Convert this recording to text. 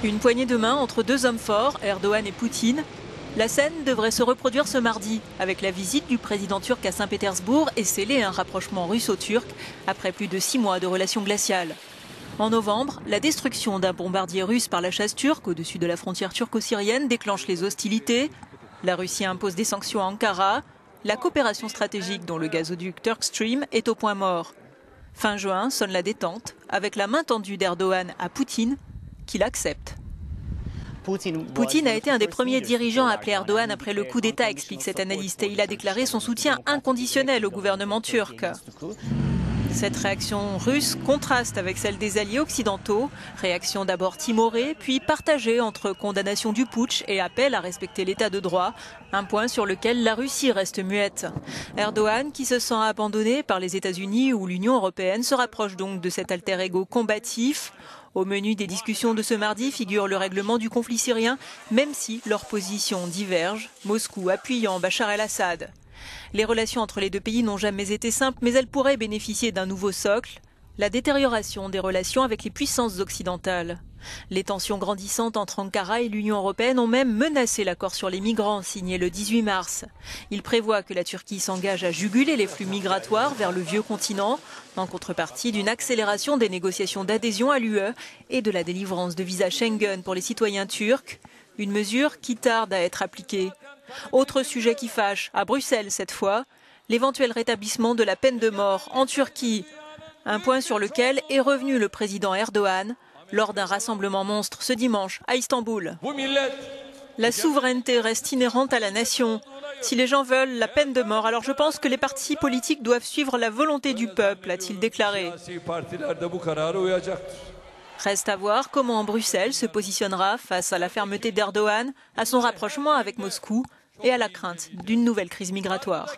Une poignée de main entre deux hommes forts, Erdogan et Poutine. La scène devrait se reproduire ce mardi, avec la visite du président turc à Saint-Pétersbourg et sceller un rapprochement russo-turc après plus de 6 mois de relations glaciales. En novembre, la destruction d'un bombardier russe par la chasse turque au-dessus de la frontière turco-syrienne déclenche les hostilités. La Russie impose des sanctions à Ankara. La coopération stratégique dont le gazoduc Turk Stream est au point mort. Fin juin sonne la détente, avec la main tendue d'Erdogan à Poutine, qu'il accepte. Poutine a été un des premiers dirigeants à appeler Erdogan après le coup d'État, explique cet analyste, et il a déclaré son soutien inconditionnel au gouvernement turc. Cette réaction russe contraste avec celle des alliés occidentaux, réaction d'abord timorée, puis partagée entre condamnation du putsch et appel à respecter l'état de droit, un point sur lequel la Russie reste muette. Erdogan, qui se sent abandonné par les États-Unis ou l'Union européenne, se rapproche donc de cet alter ego combatif. Au menu des discussions de ce mardi figure le règlement du conflit syrien, même si leurs positions divergent, Moscou appuyant Bachar el-Assad. Les relations entre les deux pays n'ont jamais été simples, mais elles pourraient bénéficier d'un nouveau socle, la détérioration des relations avec les puissances occidentales. Les tensions grandissantes entre Ankara et l'Union européenne ont même menacé l'accord sur les migrants signé le 18 mars. Il prévoit que la Turquie s'engage à juguler les flux migratoires vers le vieux continent, en contrepartie d'une accélération des négociations d'adhésion à l'UE et de la délivrance de visas Schengen pour les citoyens turcs, une mesure qui tarde à être appliquée. Autre sujet qui fâche, à Bruxelles cette fois, l'éventuel rétablissement de la peine de mort en Turquie. Un point sur lequel est revenu le président Erdogan lors d'un rassemblement monstre ce dimanche à Istanbul. La souveraineté reste inhérente à la nation. Si les gens veulent la peine de mort, alors je pense que les partis politiques doivent suivre la volonté du peuple, a-t-il déclaré. Reste à voir comment Bruxelles se positionnera face à la fermeté d'Erdogan, à son rapprochement avec Moscou et à la crainte d'une nouvelle crise migratoire.